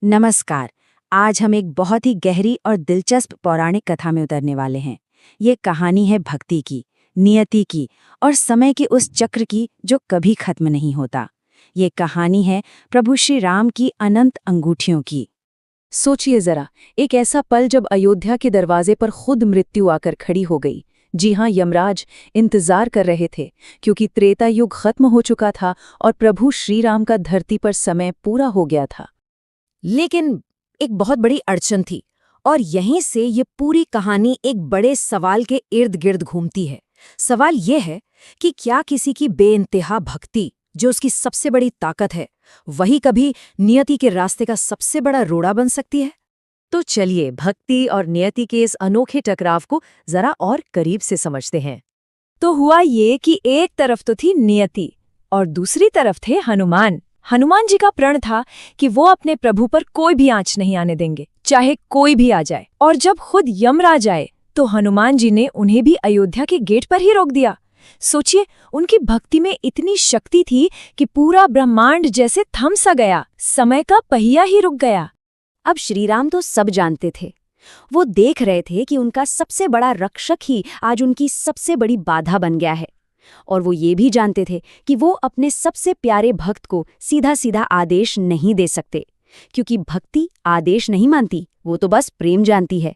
नमस्कार। आज हम एक बहुत ही गहरी और दिलचस्प पौराणिक कथा में उतरने वाले हैं। ये कहानी है भक्ति की, नियति की और समय के उस चक्र की जो कभी खत्म नहीं होता। ये कहानी है प्रभु श्री राम की अनंत अंगूठियों की। सोचिए जरा, एक ऐसा पल जब अयोध्या के दरवाजे पर खुद मृत्यु आकर खड़ी हो गई। जी हाँ, यमराज इंतजार कर रहे थे, क्योंकि त्रेता युग खत्म हो चुका था और प्रभु श्री राम का धरती पर समय पूरा हो गया था। लेकिन एक बहुत बड़ी अड़चन थी और यहीं से ये पूरी कहानी एक बड़े सवाल के इर्द गिर्द घूमती है। सवाल ये है कि क्या किसी की बेइंतहा भक्ति, जो उसकी सबसे बड़ी ताकत है, वही कभी नियति के रास्ते का सबसे बड़ा रोड़ा बन सकती है? तो चलिए भक्ति और नियति के इस अनोखे टकराव को जरा और करीब से समझते हैं। तो हुआ ये कि एक तरफ तो थी नियति और दूसरी तरफ थे हनुमान। हनुमान जी का प्रण था कि वो अपने प्रभु पर कोई भी आंच नहीं आने देंगे, चाहे कोई भी आ जाए। और जब खुद यमराज आए तो हनुमान जी ने उन्हें भी अयोध्या के गेट पर ही रोक दिया। सोचिए, उनकी भक्ति में इतनी शक्ति थी कि पूरा ब्रह्मांड जैसे थम सा गया, समय का पहिया ही रुक गया। अब श्रीराम तो सब जानते थे। वो देख रहे थे कि उनका सबसे बड़ा रक्षक ही आज उनकी सबसे बड़ी बाधा बन गया है। और वो ये भी जानते थे कि वो अपने सबसे प्यारे भक्त को सीधा सीधा आदेश नहीं दे सकते, क्योंकि भक्ति आदेश नहीं मानती, वो तो बस प्रेम जानती है।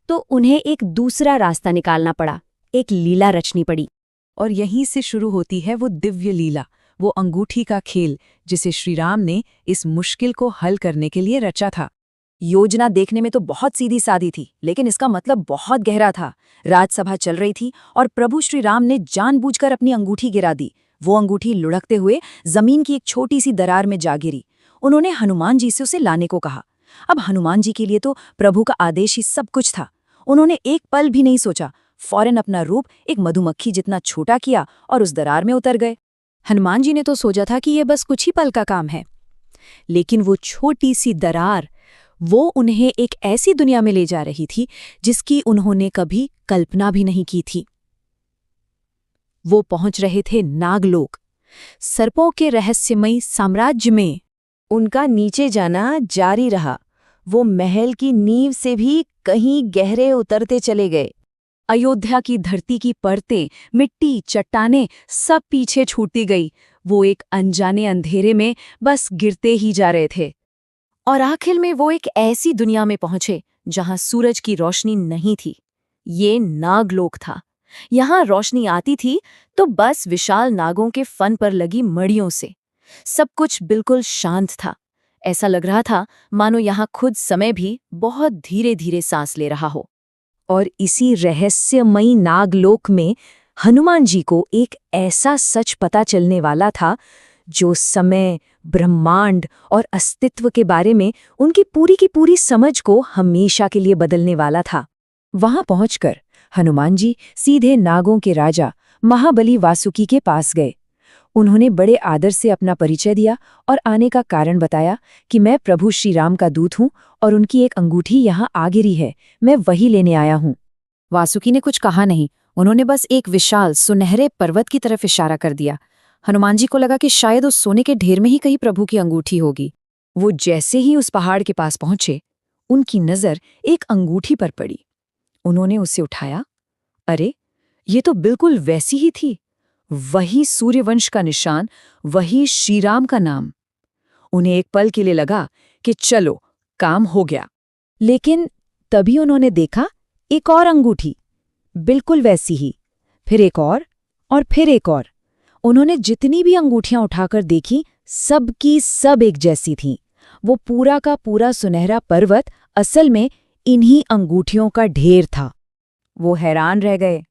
तो उन्हें एक दूसरा रास्ता निकालना पड़ा, एक लीला रचनी पड़ी। और यहीं से शुरू होती है वो दिव्य लीला, वो अंगूठी का खेल, जिसे श्रीराम ने इस मुश्किल को हल करने के लिए रचा था। योजना देखने में तो बहुत सीधी सादी थी, लेकिन इसका मतलब बहुत गहरा था। राजसभा चल रही थी और प्रभु श्री राम ने जानबूझकर अपनी अंगूठी गिरा दी। वो अंगूठी लुढ़कते हुए जमीन की एक छोटी सी दरार में जा गिरी। उन्होंने हनुमान जी से उसे लाने को कहा। अब हनुमान जी के लिए तो प्रभु का आदेश ही सब कुछ था। उन्होंने एक पल भी नहीं सोचा, फौरन अपना रूप एक मधुमक्खी जितना छोटा किया और उस दरार में उतर गए। हनुमान जी ने तो सोचा था कि ये बस कुछ ही पल का काम है, लेकिन वो छोटी सी दरार, वो उन्हें एक ऐसी दुनिया में ले जा रही थी जिसकी उन्होंने कभी कल्पना भी नहीं की थी। वो पहुंच रहे थे नागलोक, सर्पों के रहस्यमयी साम्राज्य में। उनका नीचे जाना जारी रहा। वो महल की नींव से भी कहीं गहरे उतरते चले गए। अयोध्या की धरती की परतें, मिट्टी, चट्टानें सब पीछे छूटती गई। वो एक अनजाने अंधेरे में बस गिरते ही जा रहे थे। और आखिर में वो एक ऐसी दुनिया में पहुंचे जहां सूरज की रोशनी नहीं थी। ये नागलोक था। यहां रोशनी आती थी तो बस विशाल नागों के फन पर लगी मड़ियों से। सब कुछ बिल्कुल शांत था। ऐसा लग रहा था मानो यहां खुद समय भी बहुत धीरे धीरे सांस ले रहा हो। और इसी रहस्यमयी नागलोक में हनुमान जी को एक ऐसा सच पता चलने वाला था जो समय, ब्रह्मांड और अस्तित्व के बारे में उनकी पूरी की पूरी समझ को हमेशा के लिए बदलने वाला था। वहां पहुंचकर हनुमान जी सीधे नागों के राजा महाबली वासुकी के पास गए। उन्होंने बड़े आदर से अपना परिचय दिया और आने का कारण बताया कि मैं प्रभु श्री राम का दूत हूं और उनकी एक अंगूठी यहाँ आ गिरी है, मैं वही लेने आया हूं। वासुकी ने कुछ कहा नहीं, उन्होंने बस एक विशाल सुनहरे पर्वत की तरफ इशारा कर दिया। हनुमान जी को लगा कि शायद उस सोने के ढेर में ही कहीं प्रभु की अंगूठी होगी। वो जैसे ही उस पहाड़ के पास पहुंचे, उनकी नजर एक अंगूठी पर पड़ी। उन्होंने उसे उठाया। अरे, ये तो बिल्कुल वैसी ही थी। वही सूर्यवंश का निशान, वही श्रीराम का नाम। उन्हें एक पल के लिए लगा कि चलो, काम हो गया। लेकिन तभी उन्होंने देखा एक और अंगूठी, बिल्कुल वैसी ही। फिर एक और फिर एक और। उन्होंने जितनी भी अंगूठियां उठाकर देखी, सब की सब एक जैसी थीं। वो पूरा का पूरा सुनहरा पर्वत असल में इन्हीं अंगूठियों का ढेर था। वो हैरान रह गए।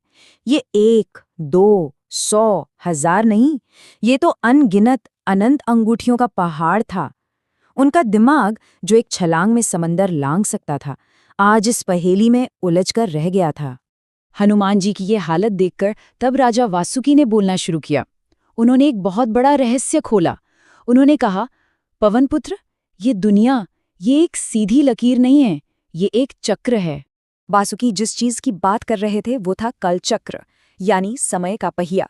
ये 1, 2, 100, 1000 नहीं, ये तो अनगिनत अनंत अंगूठियों का पहाड़ था। उनका दिमाग, जो एक छलांग में समंदर लांघ सकता था, आज इस पहेली में उलझकर रह गया था। हनुमान जी की ये हालत देखकर तब राजा वासुकी ने बोलना शुरू किया। उन्होंने एक बहुत बड़ा रहस्य खोला। उन्होंने कहा, पवनपुत्र, ये दुनिया, ये एक सीधी लकीर नहीं है, ये एक चक्र है। वासुकी जिस चीज की बात कर रहे थे वो था कलचक्र, यानी समय का पहिया।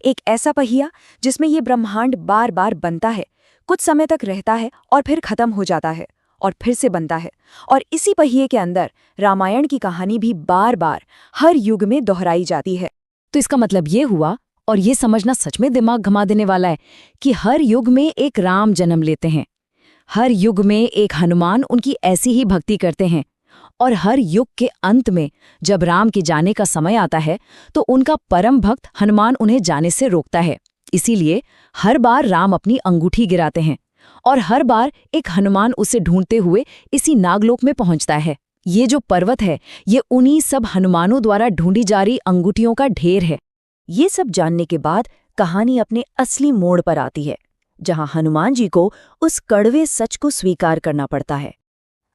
एक ऐसा पहिया जिसमें ये ब्रह्मांड बार बार बनता है, कुछ समय तक रहता है और फिर खत्म हो जाता है, और फिर से बनता है। और इसी पहिए के अंदर रामायण की कहानी भी बार बार हर युग में दोहराई जाती है। तो इसका मतलब ये हुआ, और ये समझना सच में दिमाग घुमा देने वाला है, कि हर युग में एक राम जन्म लेते हैं, हर युग में एक हनुमान उनकी ऐसी ही भक्ति करते हैं, और हर युग के अंत में जब राम के जाने का समय आता है तो उनका परम भक्त हनुमान उन्हें जाने से रोकता है। इसीलिए हर बार राम अपनी अंगूठी गिराते हैं और हर बार एक हनुमान उसे ढूंढते हुए इसी नागलोक में पहुंचता है। ये जो पर्वत है, ये उन्हीं सब हनुमानों द्वारा ढूंढी जा रही अंगूठियों का ढेर है। ये सब जानने के बाद कहानी अपने असली मोड़ पर आती है, जहां हनुमान जी को उस कड़वे सच को स्वीकार करना पड़ता है।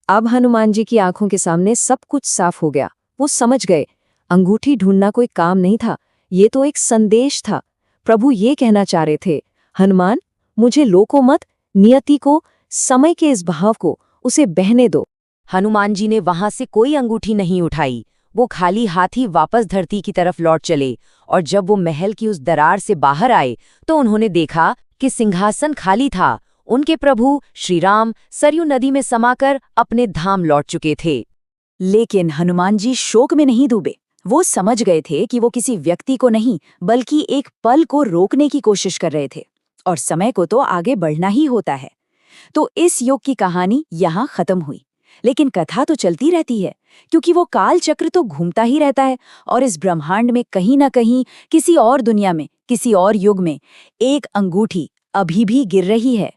अब हनुमान जी की आंखों के सामने सब कुछ साफ हो गया। वो समझ गए, अंगूठी ढूंढना कोई काम नहीं था, ये तो एक संदेश था। प्रभु ये कहना चाह रहे थे, हनुमान, मुझे लोको मत, नियति को, समय के इस बहाव को, उसे बहने दो। हनुमान जी ने वहां से कोई अंगूठी नहीं उठाई। वो खाली हाथ ही वापस धरती की तरफ लौट चले, और जब वो महल की उस दरार से बाहर आए तो उन्होंने देखा कि सिंहासन खाली था। उनके प्रभु श्री राम सरयू नदी में समाकर अपने धाम लौट चुके थे। लेकिन हनुमान जी शोक में नहीं डूबे। वो समझ गए थे कि वो किसी व्यक्ति को नहीं, बल्कि एक पल को रोकने की कोशिश कर रहे थे, और समय को तो आगे बढ़ना ही होता है। तो इस युग की कहानी यहाँ खत्म हुई, लेकिन कथा तो चलती रहती है, क्योंकि वो काल चक्र तो घूमता ही रहता है, और इस ब्रह्मांड में कहीं ना कहीं, किसी और दुनिया में, किसी और युग में एक अंगूठी अभी भी गिर रही है।